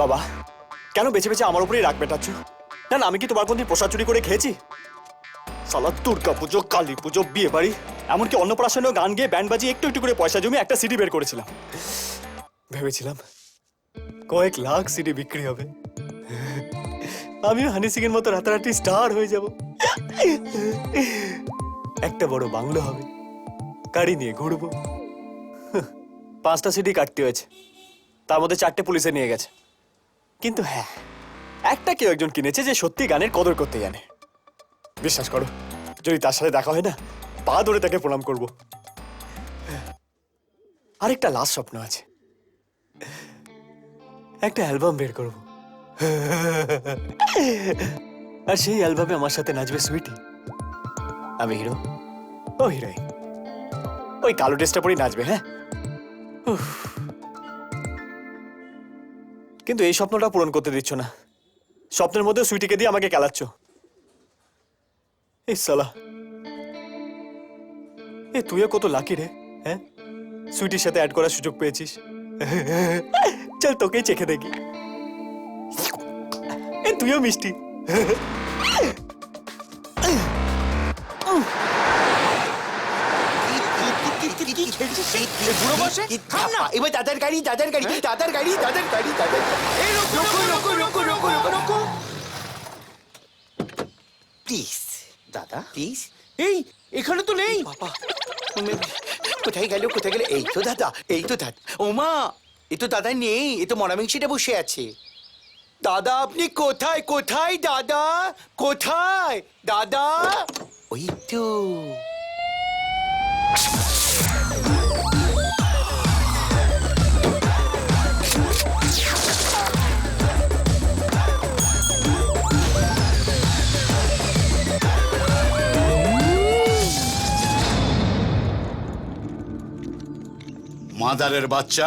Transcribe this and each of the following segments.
বাবা, কেন বেছে বেছে আমার উপরেই রাগ পেটাচ্ছ? না না, আমি কি তোমার কোনদিন প্রসাদ চুরি করে খেয়েছি? সালা দুর্গা পুজো, কালী পুজো, বিয়ে বাড়ি, এমনকি অন্নপ্রাশনেও গান গেয়ে ব্যান্ড বাজিয়ে একটু একটু করে পয়সা জমিয়ে একটা সিডি বের করেছিলাম। ভেবেছিলাম কয়েক লাখ সিডি বিক্রি হবে, আমিও হানি সিং এর মতো রাতারাতি স্টার হয়ে যাব, একটা বড় বাংলো হবে, গাড়ি নিয়ে ঘুরবো। 5টা সিডি কাটতে হয়েছে, তার মধ্যে 4টে পুলিশে নিয়ে গেছে। কিন্তু হ্যাঁ, একটা কেউ একজন কিনেছে যে সত্যি গানের কদর করতে জানে। বিশ্বাস করো, যদি তার সাথে দেখা হয় না, পা ধরে তাকে প্রণাম করব। আরেকটা লাস্ট স্বপ্ন আছে, একটা অ্যালবাম বের করব, আর সেই অ্যালবামে আমার সাথে নাচবে সুইটি, আমি হিরো, ও হিরোইন। ওই কালো ড্রেসটা পরেই নাচবে। হ্যাঁ, উফ। কিন্তু এই স্বপ্নটা পূরণ করতে দিচ্ছ না, স্বপ্নের মধ্যে সুইটিকে দিয়ে আমাকে কেলাচ্ছ। এই সালা, এ তুইও কত লাকি রে, হ্যাঁ, সুইটির সাথে অ্যাড করার সুযোগ পেয়েছিস। চল তোকেই চেখে দেখি, এ তুইও মিষ্টি। এবার দাদার গাড়ি, দাদার গাড়ি, দাদার গাড়ি, দাদার গাড়ি, দাদার প্লিজ দাদা, প্লিজ। এই এখানে তো নেই। বাবা, কোথায় গেল, কোথায় গেল? এই তো দাদা, এই তো দাদা। ওমা, এ তো দাদা নেই, এ তো মরামিংসিটা বসে আছে। দাদা আপনি কোথায়, কোথায় দাদা, কোথায় দাদা? ওই তো মাদারের বাচ্চা,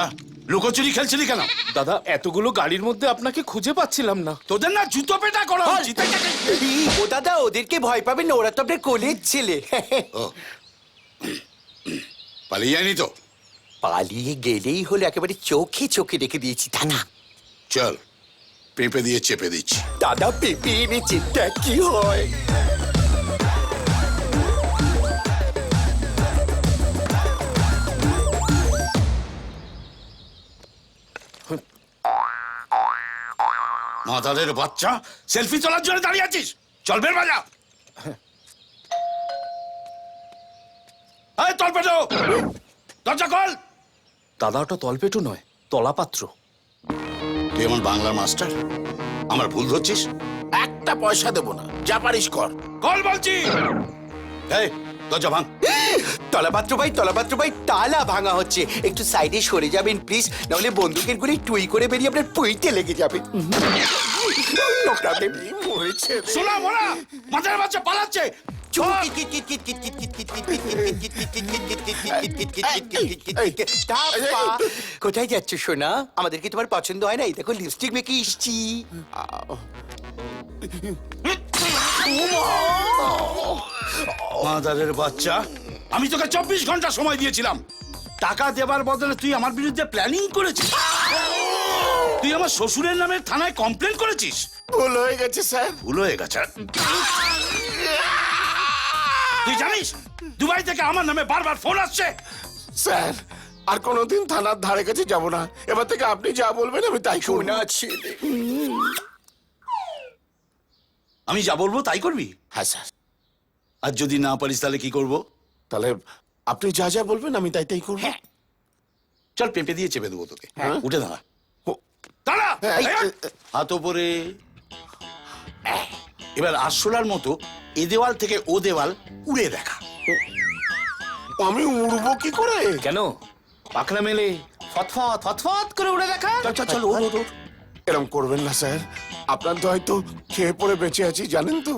লুকোচুরি খেলছিলি কেন? দাদা, এতগুলো গাড়ির মধ্যে আপনাকে খুঁজে পাচ্ছিলাম না। তোদের না জুতো পেটা করা উচিত। ও দাদা, ওদেরকে ভয় পাবেন না, ওরা তো আপনার কোলের ছেলে। ও, পালিয়ে যায়নি তো? পালিয়ে গেলেই হলো, একেবারে চোখে চোখে রেখে দিয়েছি দাদা। চল, পেঁপে দিয়ে চেপে দিচ্ছি। দাদা পেঁপে এনেছে, দেখ কি হয়। মাদারের বাচ্চা, সেলফি তোলার জন্য দাঁড়িয়ে আছিস? চল বের বাজা। এই তলপেটো, দরজা খোল। দাদা, ওটা তলপেটু নয়, তলাপাত্র। তুই আমার বাংলার মাস্টার, আমার ভুল ধরছিস? একটা পয়সা দেবো না, যা পারিস কর। কল বলছি। এই দরজা ভাঙ। তলাপাত্র ভাই, তলাপাত্র ভাই, তালা ভাঙা হচ্ছে, একটু সাইডে সরে যাবেন প্লিজ, নাহলে বন্দুকের গুলি টুই করে বেরিয়ে আপনার পুইতে লেগে যাবে। শোনা মোরা, মাদারের বাচ্চা পালাচ্ছে। কোথায় যাচ্ছ সোনা? আমাদের কি তোমার পছন্দ হয় না? এই দেখো লিপস্টিক মেখে এসছি। মাদারের বাচ্চা, আমি তোকে 24 ঘন্টা সময় দিয়েছিলাম, টাকা দেবার বদলে তুই আমার বিরুদ্ধে প্ল্যানিং করেছিস। তুই আমার শ্বশুরের নামে থানায় কমপ্লেন করেছিস। ভুল হয়ে গেছে স্যার। ভুল হয়ে গেছে? তুই জানিস দুবাই থেকে আমার নামে বারবার ফোন আসছে? স্যার, আর কোনোদিন থানার ধারে কাছে যাব না। এবার থেকে আপনি যা বলবেন আমি তাই করব। সোনা ছেলে। আমি যা বলবো তাই করবি? হ্যাঁ স্যার। আর যদি না পারিস তাহলে কি করব? তাহলে আপনি যা যা বলবেন আমি তাই তাই করব। চল, পেঁপে দিয়ে চেপে দেবো তোকে। হ্যাঁ। উঠে দাঁড়া, ও- দাঁড়া। হ্যাঁ, এই, হাত ওপরে। এবার আরশোলার মতো এ দেওয়াল থেকে ও দেওয়াল উড়ে দেখা। আমি উড়বো কি করে? কেন? পাখনা মেলে ফতফত ফতফত করে উড়ে দেখা। চল চল চল, ওর ওর ওর। এরকম করবেন না স্যার, আপনার তো হয়তো খেয়ে পড়ে বেঁচে আছি জানেন তো।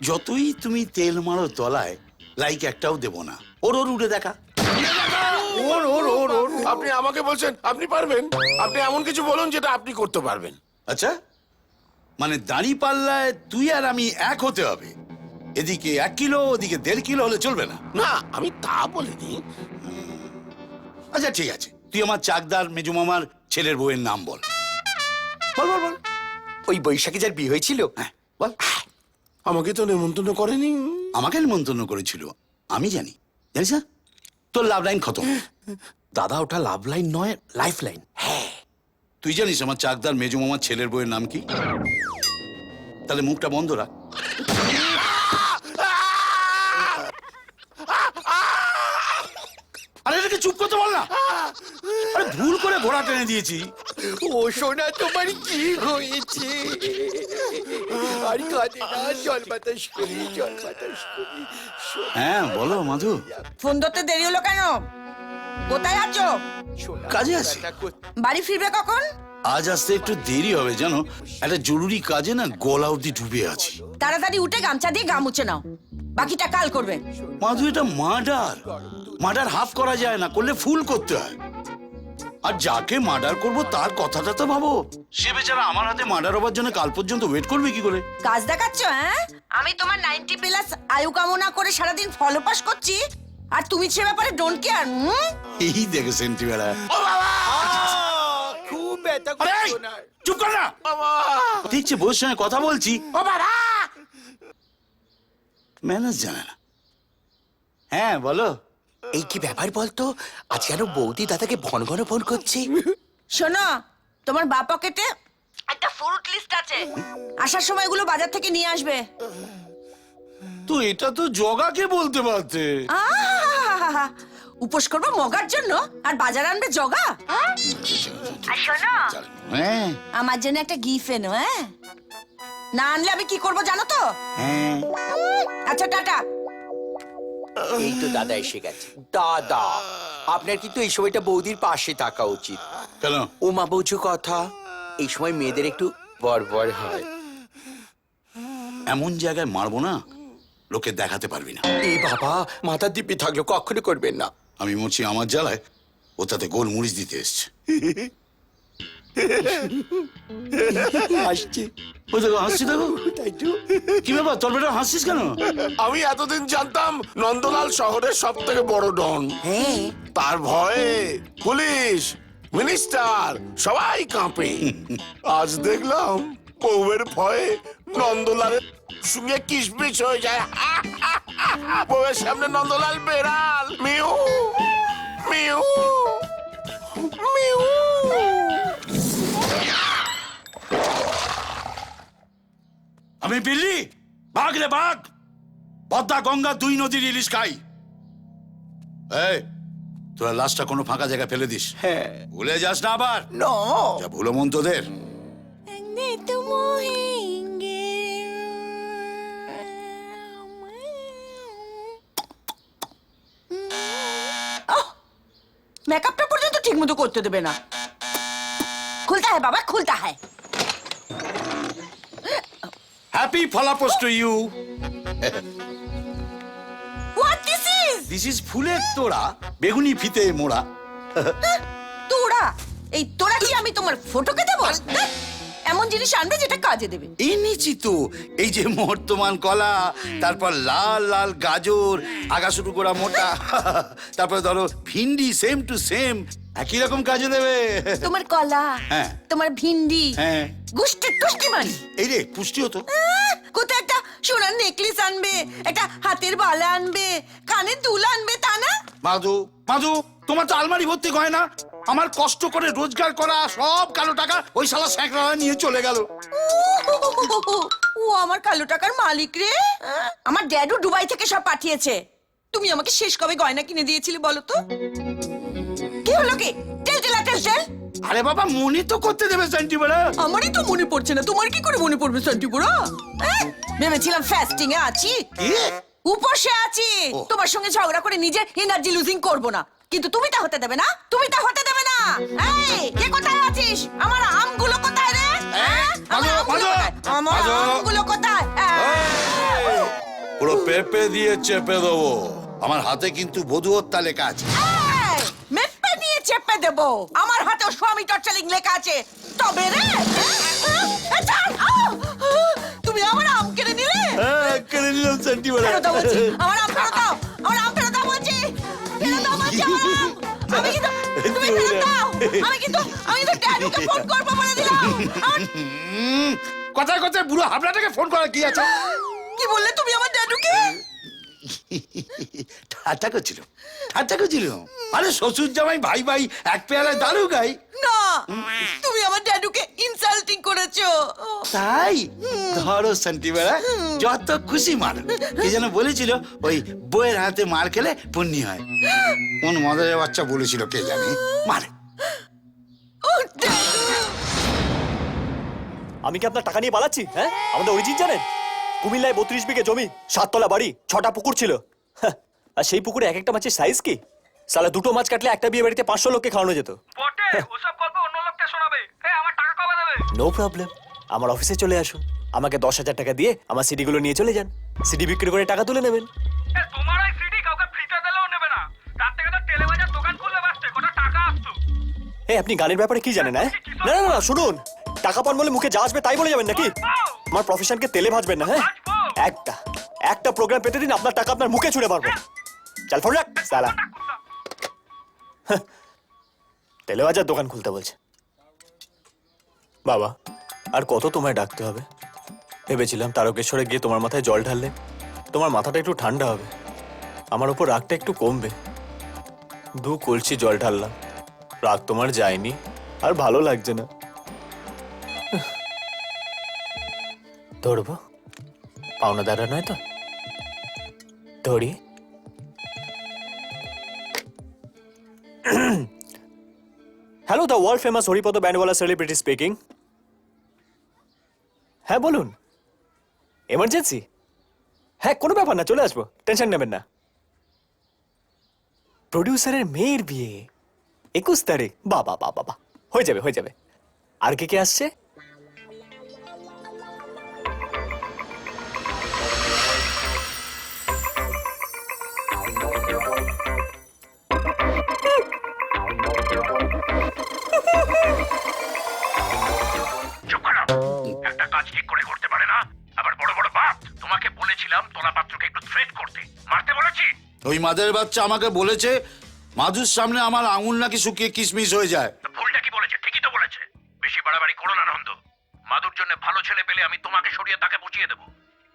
যতই তুমি তেল মারো তলায়, লাইক একটাও দেব না। ওর ওর উড়ে দেখা। ওর ওর ওর ওর আপনি আমাকে বলছেন আপনি পারবেন? আপনি এমন কিছু বলুন যেটা আপনি করতে পারবেন। আচ্ছা, মানে দাঁড়ি পাল্লায় তুই আর আমি এক হতে হবে। এদিকে 1 কিলো, ওদিকে 1.5 কিলো হলে চলবে না। না, আমি তা বলিনি। আচ্ছা ঠিক আছে, তুই আমার চাকদার মেজু মামার ছেলের বউয়ের নাম বল। বল বল বল ওই বৈশাখে যার বিয়ে হয়েছিল, হ্যাঁ বল। আমাকে তো নেমন্তন্ন করেনি। আমাকে নিমন্ত্রণ করেছিল, আমি জানি। জানিস না, তোর লাভ লাইন খতম। দাদা ওটা লাভ লাইন নয়, লাইফ লাইন। তুই জানিস আমার চাকদার মেজো মামার ছেলের বইয়ের নাম কি? তাহলে মুখটা বন্ধ রাখ। আরে এটাকে চুপ করতে বল না। আরে ভুল করে ঘোড়া টেনে দিয়েছি। ও সোনা তোমার কি হয়েছে? আর কাঁদে না, জল বাতাস করি, জল বাতাস করি। হ্যাঁ বলো মাধু। ফোন ধরতে দেরি হলো কেন? কোথায় আছো? সোনা, কাজে আছি। সোনাটা কোথায়? বাড়ি ফিরবে কখন? আজ আসতে একটু দেরি হবে জানো, একটা জরুরি কাজে না গলা অব্দি ডুবে আছি। তাড়াতাড়ি উঠে গামছা দিয়ে গা মুছে নাও, বাকিটা কাল করবে। মাধু এটা মার্ডার, মার্ডার হাফ করা যায় না, করলে ফুল করতে হয়। আর যাকে মার্ডার করব তার কথাটা তো ভাবো। সে বেচারা আমার হাতে মার্ডার হবার জন্য কাল পর্যন্ত ওয়েট করবে কি করে? কাজ দেখাচ্ছ? হ্যাঁ, আমি তোমার 90+ আয়ু কামনা করে সারাদিন ফলো পাস করছি, আর তুমি সে ব্যাপারে ডোন্ট কেয়ার। এই দেখে সেন্টিমেলা। খুব ব্যথা আরে করছে এই, সোনার। চুপ কর না। দেখছি বউর সঙ্গে কথা বলছি, ম্যানেজ জানে না। হ্যাঁ বলো। এই কি ব্যাপার বলতো, আজ কেন বৌদি দাদাকে ঘন ঘন ফোন করছে? শোনো, তোমার বা পকেটে একটা ফ্রুট লিস্ট আছে, আসার সময় এগুলো বাজার থেকে নিয়ে আসবে। তো এটা তো জগাকে বলতে পারতে। আহা! উপোস করবো মগার জন্য, আর বাজার আনবে জগা? আর শোনো, হ্যাঁ আমার জন্য একটা গিফট এনো। হ্যাঁ, না আনলে আমি কি করবো জানো তো? হ্যাঁ। আচ্ছা টাটা। এই তো দাদা এসে গেছে। দাদা, আপনার কিন্তু এই সময়টা বৌদির পাশে থাকা উচিত। কেন? ওমা বলছো কথা, এই সময় মেয়েদের একটু বড়বড় হয়। এমন জায়গায় মারবো না লোকে দেখাতে পারবি না। এই বাবা, মাথার দিব্যি থাকলো, কখনো করবেন না। আমি মরছি আমার জ্বালায়, ও তাতে গোলমরিচ দিতে এসছে। আসছে ওই দেখো হাসছি, দেখো। তাই তো। কি ব্যাপার, তোর বেটা হাসছিস কেন? আমি এতদিন জানতাম নন্দলাল শহরের সব থেকে বড় ডন। হ্যাঁ, তার ভয়ে পুলিশ, মিনিস্টার সবাই কাঁপে। আজ দেখলাম বউয়ের ভয়ে নন্দলালের সঙ্গে কিসমিস হয়ে যায়। বউয়ের সামনে নন্দলাল বেড়াল। Mu mu mu. আমি বিল্লি, বাঘ রে বাঘ, পদ্মা গঙ্গা দুই নদীর ইলিশ খাই। এই তোরা লাশটা কোনো ফাঁকা জায়গায় ফেলে দিস, হ্যাঁ। ভুলে যাস না আবার। না, যা ভুলো মন তোদের। মেকআপটা পর্যন্ত ঠিক মতো করতে দেবে না। খুলতা হ্যায় বাবা, খুলতা হ্যায়। হ্যাপি ফলাপোস to you. What this is? This is ফুলের তোড়া, বেগুনি ফিতে মোড়া। তোরা, এই তোরা কি আমি তোমার ফটোকে দেবো? হ্যাঁ? এমন জিনিস আনবে যেটা কাজে দেবে। এনেছি তো, এই যে বর্তমান কলা, তারপর লাল লাল গাজর, আগা শুরু করা মোটা, তারপর ধরো ভিন্ডি, সেম টু সেম, একই রকম কাজে দেবে। তোমার কলা, হ্যাঁ। তোমার ভিন্ডি, হ্যাঁ। গুষ্টি টুষ্টি মারি। এই রে পুষ্টি হতো। কোথায় একটা সোনার নেকলেস আনবে, একটা হাতের বালা আনবে, কানের দুল আনবে, তা না? মাধু মাধু, তোমার তো আলমারি ভর্তি গয়না, আমার কষ্ট করে রোজগার করা সব কালো টাকা ওই শালা স্যাঁকড়া নিয়ে চলে গেল। ও আমার কালো টাকার মালিক রে। আমার ড্যাডু দুবাই থেকে সব পাঠিয়েছে। তুমি আমাকে শেষ কবে গয়না কিনে দিয়েছিলে বলো তো? কি হলো কি? টেল টেল টেল টেল। আরে বাবা, মনে তো করতে দেবে সেন্টিমেলা। আমারই তো মনে পড়ছে না, তোমার কি করে মনে পড়বে সন্টিপুরা? ভেবেছিলাম ফাস্টিং এ আছি, উপসে আছি, তোমার সঙ্গে ঝগড়া করে নিজের এনার্জি লুজিং করব না। কিন্তু তুমি তা হতে দেবে না, তুমি তা হতে দেবে না। এই কে কোথায় আছিস? আমার আমগুলো কোথায় রে? হ্যাঁ? আমার আমগুলো কোথায়? আমার আমগুলো কোথায়? পুরো পেঁপে দিয়ে চেপে দেবো। আমার হাতে কিন্তু বধূ হত্যা লেখা আছে। এই, মেপে নিয়ে চেপে দেবো। আমার হাতেও স্বামী টর্চারিং লেখা আছে। তবে রে, ছাড়, তুমি আমার আম কেড়ে নিলে। কেড়ে নিলাম সেন্টিমেলা। ফেরত দাও বলছি, আমার আম ফেরত দাও, আমার আম ফেরত দাও বলছি, ফেরত দাও বলছি আমার আম। আমি কিন্তু, তুমি ফেরত দাও, আমি কিন্তু ড্যাডুকে ফোন করবো বলে দিলাম। কথায় কথায় বুড়ো হাবড়াটাকে ফোন করা কি আছে? কি বললে তুমি আমার ড্যাডুকে? ঠাট্টা করছিল, ঠাট্টা করছিল। আরে শ্বশুর জামাই ভাই ভাই এক পেয়ালায় দারু গাই। না, তুমি আমার ড্যাডুকে ইনসাল্টিং করেছো। তাই ধরো শান্তি বেড়া, যত খুশি মার। কে যেন বলেছিল ওই বইয়ের হাতে মার খেলে পুণ্যি হয়। কোন মজার বাচ্চা বলেছিল কে জানে? মার। ও, ড্যাডু। আমি কি আপনার টাকা নিয়ে পালাচ্ছি? হ্যাঁ, আমাদের অরিজিন জানেন? কুমিল্লায় 32 বিঘে জমি, 7 তলা বাড়ি, 6টা পুকুর ছিল। হ্যাঁ, আর সেই পুকুরে এক একটা মাছের সাইজ কি? সালা দুটো মাছ কাটলে একটা বিয়ে বাড়িতে 500 লোককে খাওয়ানো যেত। ওসব গল্প অন্য লোককে শোনাবে। আমার টাকা কবে দেবে? নো প্রবলেম, আমার অফিসে চলে আসুন। আমাকে 10,000 টাকা দিয়ে আমার সিডিগুলো নিয়ে চলে যান। সিডি বিক্রি করে টাকা তুলে নেবেন। তোমার ওই সিডি কাউকে ফ্রিতে দিলেও নেবে না। রাত থেকে তো টেলিবাজার দোকান খুললে বাঁচতে কত টাকা আসতো। আপনি গানের ব্যাপারে কি জানেন? হ্যাঁ, না না না, শুনুন, টাকা পান বলে মুখে যা আসবে তাই বলে যাবেন নাকি? আমার প্রফেশনকে তেলে ভাজবেন না। হ্যাঁ, একটা প্রোগ্রাম পেতে দিন, আপনার টাকা আপনার মুখে ছুড়ে পারবো। চল ফোন রাখ সালা। হ্যাঁ, তেলে ভাজার দোকান খুলতে বলছে। বাবা, আর কত তোমায় ডাকতে হবে? ভেবেছিলাম তারকেশ্বরে গিয়ে তোমার মাথায় জল ঢাললে তোমার মাথাটা একটু ঠান্ডা হবে, আমার উপর রাগটা একটু কমবে। 2 কলসি জল ঢাললাম, রাগ তোমার যায়নি, আর ভালো লাগছে না। ধরবো? পাওনাদাররা নয় তো? ধরি? Hello, the world famous Haripada ব্যান্ডওয়ালা সেলিব্রিটি স্পিকিং। হ্যাঁ বলুন। এমার্জেন্সি? হ্যাঁ, কোনো ব্যাপার না, চলে আসবো, টেনশন নেবেন না। প্রডিউসারের মেয়ের বিয়ে 21 তারিখ। বাবা বাবা বাবা, হয়ে যাবে হয়ে যাবে। আর কে কে আসছে? চুপ করো। একটা কাজ ঠিক করে করতে পারে না, আবার বড় বড় বাপ। তোমাকে বলেছিলাম তোলা পাত্রকে একটু থ্রেট করতে, মারতে বলেছি। ওই মাদের বাচ্চা আমাকে বলেছে মাধুর সামনে আমার আঙুল নাকি শুকিয়ে কিশমিশ হয়ে যায়। তো ভুলটা কি বলেছে? ঠিকই তো বলেছে। বেশি বাড়াবাড়ি করো না নন্দ। মাধুর জন্য ভালো ছেলে পেলে আমি তোমাকে সরিয়ে তাকে বুঝিয়ে দেবো।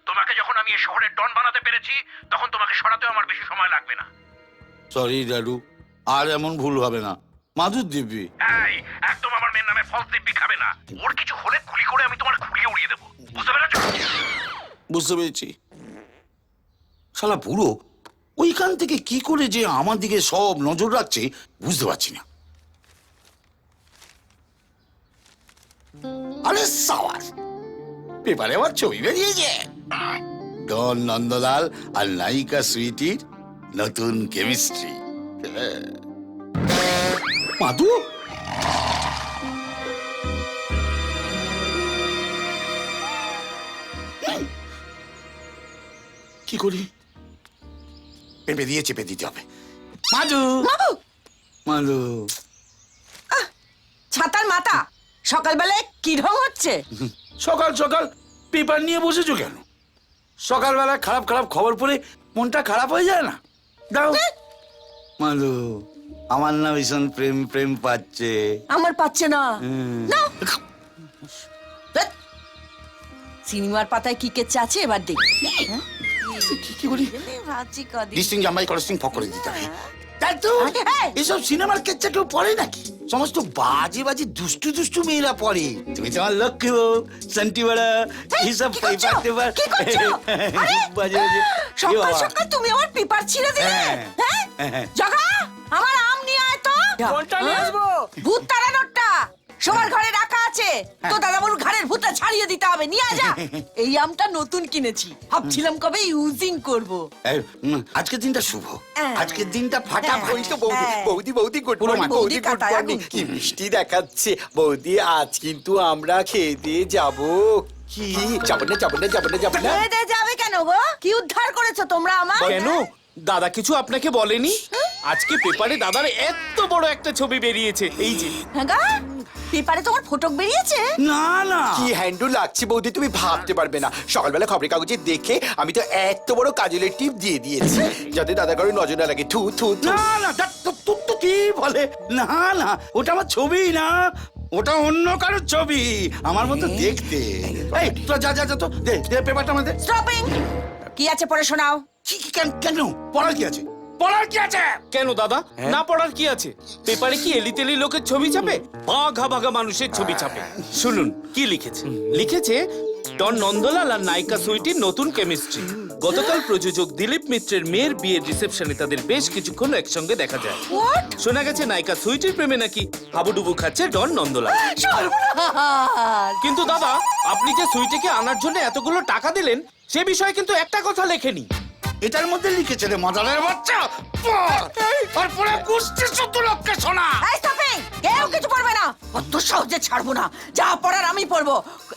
তোমাকে যখন আমি এই শহরের ডন বানাতে পেরেছি, তখন তোমাকে সরাতেও আমার বেশি সময় লাগবে না। সরি দাদু, আর এমন ভুল হবে না। মাধুর দিব্যি। এই, একদম আমার মেয়ের নামে ফলস দিব্যি খাবে না। ওর কিছু হলে গুলি করে আমি তোমার খুলিয়ে উড়িয়ে দেবো, বুঝতে পেরেছো? বুঝতে পেরেছি। শালা বুড়ো ওইখান থেকে কি করে যে আমার দিকে সব নজর রাখছে বুঝতে পারছি না। আরে সাওয়ার, পেপারে আমার ছবি বেরিয়েছে। ডন নন্দলাল আর নায়িকা সুইটির নতুন কেমিস্ট্রি। মাধু, কি করি? পেঁপে দিয়ে চেপে দিতে হবে। মাধু, বাবু, মাধু, ছাতার মাথা, সকালবেলায় কি ঢং হচ্ছে? সকাল সকাল পেপার নিয়ে বসেছো কেন? সকালবেলা খারাপ খারাপ খবর পড়ে মনটা খারাপ হয়ে যায় না? দাও। মাধু, আমার না ভীষণ প্রেম প্রেম পাচ্ছে। আমার পাচ্ছে না। নাও। ধ্যাৎ। সিনেমার পাতায় কি কেচ্ছে আছে এবার দেখি। কি করি? ভাবছি কদিন। ডিস্টিং জামাই করেস্টিং ফক করে দিতে হবে। তাই তো এই! এসব সিনেমার কেচ্ছা কেউ পড়ে নাকি? সমস্ত বাজে বাজে দুষ্টু দুষ্টু মেয়েরা পড়ে। তুমি তো আমার লক্ষ্য শান্তি বড়া এই, এইসব কি করছো? পেপার টেপার কি করছো? আরে! বাজে বাজে। সকাল সকাল তুমি আমার পেপার ছিঁড়ে দিলে। হ্যাঁ। হ্যাঁ? হ্যাঁ। জগা, আমার আম নিয়ে আয় তো। কোনটা নিয়ে আসবো? ভূত তাড়ানোরটা। সবার ঘরে রাখা আছে। তো দাদাবুর ঘরের ভূতটা ছাড়িয়ে দিতে হবে, নিয়ে যা। এই আমটা নতুন কিনেছি, ভাবছিলাম কবে ইউজিং করব। আজকের দিনটা শুভ, হ্যাঁ। আজকের দিনটা ফাটাফাটি। ওই তো বৌদি, হ্যাঁ। বৌদি বৌদি গুড পুরো মর্নিং, বৌদি বৌদি গুড কাটায় মর্নিং। আগুন। কি মিষ্টি দেখাচ্ছে বৌদি, আজ কিন্তু আমরা খেয়ে দিয়ে যাবো। কি যাবো না যাবো না যাবো না যাবো না? দে যাবে কেন গো? কি উদ্ধার করেছো তোমরা আমার? কেন দাদা কিছু আপনাকে বলেনি? আজকে পেপারে দাদার এত বড় একটা ছবি বেরিয়েছে, এই যে। হ্যাঁ গা? পেপারে তোমার ফটো বেরিয়েছে? না না, কি হ্যান্ডু লাগছে বৌদি, তুমি ভাবতে পারবে না। সকালবেলা খবরের কাগজে দেখে আমি তো এত বড় কাজলের টিপ দিয়ে দিয়েছি যাতে দাদা কারোর নজর না লাগে। থু থু থু। না না, তোর তো কি বলে? না না, ওটা আমার ছবি না, ওটা অন্য কারোর ছবি, আমার মতো দেখতে। এই তোরা যা যা যা তো, দে দে পেপারটা আমাদের। স্টপিং! কি আছে পড়ে শোনাও। কেন পড়ার কি আছে? পড়ার কি আছে? কেন দাদা, না পড়ার কি আছে? পেপারে কি এলি তেলি লোকের ছবি ছাপে? ভাগা ভাগা মানুষের ছবি ছাপে। শুনুন কি লিখেছে। লিখেছে ডন নন্দলাল আর নায়িকা সুইটির নতুন কেমিস্ট্রি। গতকাল প্রযোজক দিলীপ মিত্রের মেয়ের বিয়ের রিসেপশনে তাদের বেশ কিছুক্ষণ একসঙ্গে দেখা যায়। শোনা গেছে নায়িকা সুইটির প্রেমে নাকি হাবুডুবু খাচ্ছে ডন নন্দলাল। সর্বনাশ! কিন্তু দাদা, আপনি যে সুইটিকে আনার জন্য এতগুলো টাকা দিলেন সে বিষয়ে কিন্তু একটা কথা লেখেনি। এটার মধ্যে লিখেছে রে মাদারের বাচ্চা, পড় আর পড়ে কুস্তি শুদ্ধ লোককে শোনা। এই স্টপিং! কেউ কিছু পড়বে না। অত সহজে ছাড়বো না। যা পড়ার আমি পড়বো।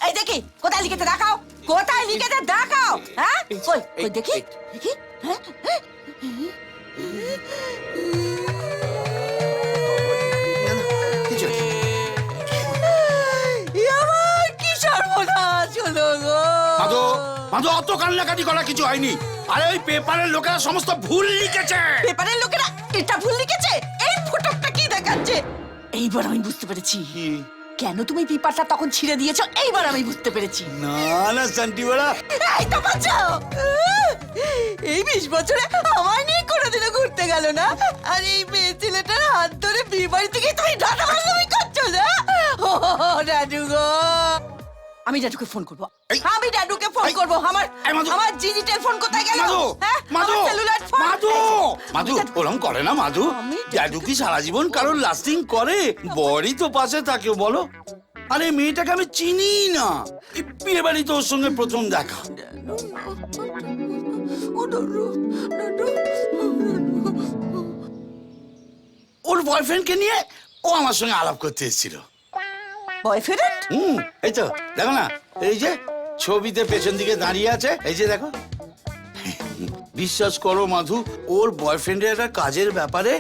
এই দেখি কোথায় লিখেতে দেখাও। কোথায় লিখেতে দেখাও? হ্যাঁ কই কই দেখি দেখি। হ্যাঁ কিছু নেই। আমার কি সর্বনাশ হলো গো। মাধু, মাধু অত কান্নাকাটি করা কিছু হয়নি। আরে ওই পেপারের লোকেরা সমস্ত ভুল লিখেছে। পেপারের লোকেরা এটা ভুল লিখেছে। এই ফটোটা কি দেখাচ্ছে? এইবার আমি বুঝতে পেরেছি কেন তুমি পেপারটা তখন ছিঁড়ে দিয়েছো। এইবার আমি বুঝতে পেরেছি। না না শান্তি বড়া, এই তো বাঁচাও। এই 20 বছরে আমার নিয়ে কোনোদিনও ঘুরতে গেল না, আর এই মেয়ে ছেলেটার হাত ধরে বিয়ে বাড়ি থেকে তুমি ডাটা বাংলামি করছো না। ও দাদু গো, আমি দাদুকে ফোন করবো। এই- আমি দাদুকে ফোন করবো। আমার এই মাধু। আমার ডিজিটাল ফোন কোথায় গেল? মাধু, হ্যাঁ মাধু, আমার সেলুলার ফোন। মাধু, মাধু ওরম করে না মাধু। আমি জাদু কি সারা জীবন কারোর লাস্টিং করে? বড়ই তো পাশে থাকে বলো। আরে মেয়েটাকে আমি চিনি না, এই বিয়ে বাড়ি তো ওর সঙ্গে প্রথম দেখা। ও দাদু, দাদু। ওর বয়ফ্রেন্ডকে নিয়ে ও আমার সঙ্গে আলাপ করতে এসেছিল। বয়ফ্রেন্ড? এই তো দেখো না, এই যে ছবিতে পেছন দিকে দাঁড়িয়ে আছে, এই যে দেখো। বিশ্বাস করো মাধু, ওর বয়ফ্রেন্ডের একটা কাজের ব্যাপারে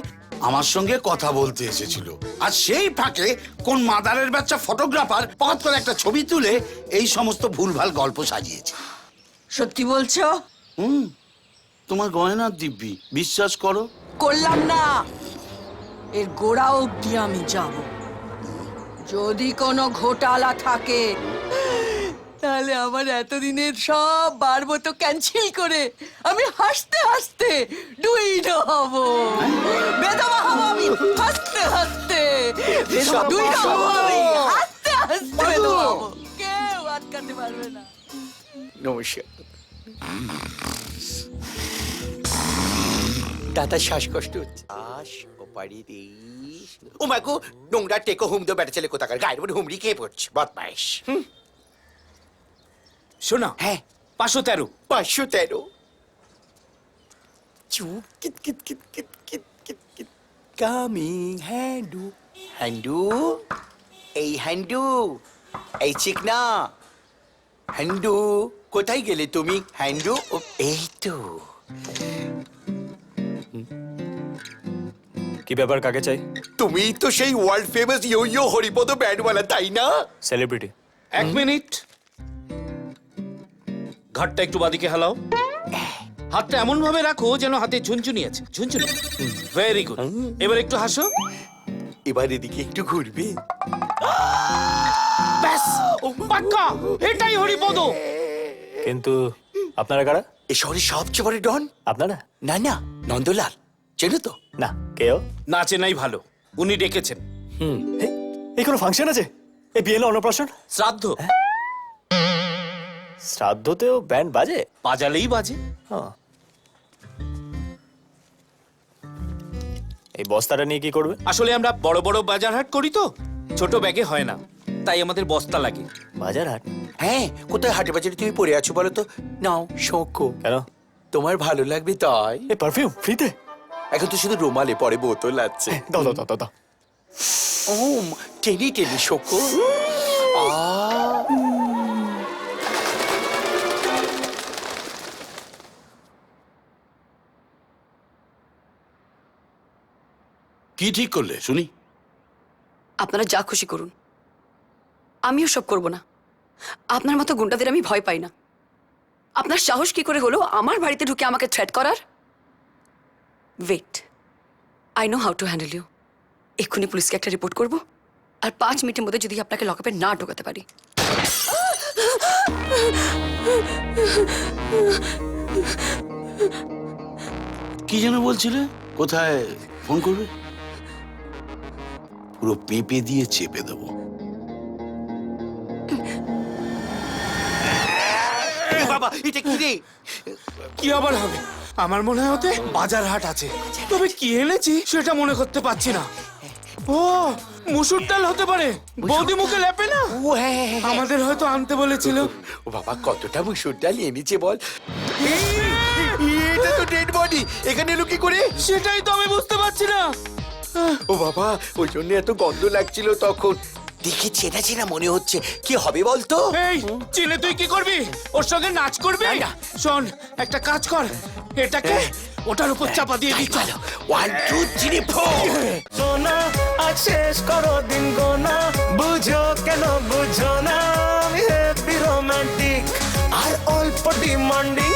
আমার সঙ্গে কথা বলতে এসেছিল। আর সেই ফাঁকে কোন মাদারের বাচ্চা ফটোগ্রাফার পথ করে একটা ছবি তুলে এই সমস্ত ভুলভাল গল্প সাজিয়েছে। সত্যি বলছো? তোমার গয়নার দিব্যি, বিশ্বাস করো। করলাম না, এর গোড়া অব্দি আমি যাব। যদি কোনো ঘোটালা থাকে তাহলে আমার এতদিনের সব বারবো তো ক্যান্সেল করে আমি হাসতে হাসতে ডুইড হব, বেদবা হব আমি হাসতে হাসতে, ডুইড হব আমি হাসতে হাসতে বেদবা হব। কেউ আটকাতে পারবে না। নমস্কার। দাদা শ্বাসকষ্ট হচ্ছে। শ্বাস ওপারি দিস। ও মাগো, নোংরা টেকো হুম দো বেটা ছেলে কোথাকার, গায়ের উপর হুমড়ি খেয়ে পড়ছে বদমাইশ। শোনা, হ্যাঁ 513। 513। চুপ কিট কিট কিট কিট কিট কিট কিট। কামিং হ্যান্ডু হ্যান্ডু, এই হ্যান্ডু, এই চিকনা হ্যান্ডু, কোথায় গেলে তুমি হ্যান্ডু? ও, এই তো। কি ব্যাপার, কাকে চাই? তুমি তো সেই ওয়ার্ল্ড ফেমাস ইয়ো ইয়ো হরিপদ ব্যান্ডওয়ালা, তাই না? সেলিব্রিটি। 1 মিনিট, ঘাটটা একটু বাদিকে হালাও। হাতটা এমন ভাবে রাখো যেন হাতে ঝুনঝুনি আছে। ঝুনঝুনি, ভেরি গুড। এবার একটু হাসো। এবার এদিকে একটু ঘুরবে। ব্যাস, পাক্কা এটাই হরিপদ। কিন্তু আপনারা কারা? এ শহরের সবচেয়ে বড় ডন। আপনারা? না না, নন্দলাল, চেনো তো? না, কেউ? না চেনাই ভালো, উনি ডেকেছেন। এই কোনো ফাংশন আছে? এই বিয়ে না অন্নপ্রাশন? শ্রাদ্ধ, শ্রাদ্ধতেও ব্যান্ড বাজে? বাজালেই বাজে। হ্যাঁ। এই বস্তাটা নিয়ে কি করবে? আসলে আমরা বড় বড় বাজার হাট করি তো, ছোট ব্যাগে হয় না, তাই আমাদের বস্তা লাগে। বাজার হাট? হ্যাঁ, কোথায় হাটে বাজারে তুমি পড়ে আছো বলো তো? নাও শোকো, কেন? তোমার ভালো লাগবে তাই। এই পারফিউম ফ্রিতে? এখন তো শুধু রুমালে, পরে বোতল আছে। দাও দাও দাও দাও দাও। ওম, টেনি টেনি শোকো। কি ঠিক করলে শুনি? আপনারা যা খুশি করুন, আমিও সব করব না। আপনার মতো গুন্ডাদের আমি ভয় পাই না। আপনার সাহস কি করে হলো আমার বাড়িতে ঢুকে আমাকে থ্রেট করার? Wait, I know how to handle you. এক্ষুনি পুলিশকে একটা রিপোর্ট করব, আর 5 মিনিটের মধ্যে যদি আপনাকে লকআপে না ঢোকাতে পারি। কি যেন বলছিলে? কোথায় ফোন করবে? পুরো পেঁপে দিয়ে চেপে দেবো। বাবা এটা কি রে? কি আবার হবে? আমার মনে হয় ওতে বাজার হাট আছে, তবে কি এনেছি সেটা মনে করতে পারছি না। ও মুসুর ডাল হতে পারে, বৌদি মুখে লেপে না। ও হ্যাঁ হ্যাঁ, হ্যাঁ। আমাদের হয়তো আনতে বলেছিল। ও বাবা কতটা মুসুর ডাল এনেছে বল। এটা তো ডেড বডি, এখানে এলো কি করে? সেটাই তো আমি বুঝতে পারছি না। ও বাবা ওই জন্য এত গন্ধ লাগছিল তখন। দেখে চেনা চেনা মনে হচ্ছে, কি হবে বলতো? এই চিনে তুই কি করবি? ওর সঙ্গে নাচ করবি? শোন একটা কাজ কর, এটাকে ওটার উপর চাপা দিয়ে দিই। চল 1 2 3 4 সোনা আজ শেষ করো দিন গোনা, বুঝো কেন বুঝো না, আমি হ্যাপি রোমান্টিক আর অল্প ডিমান্ডিং।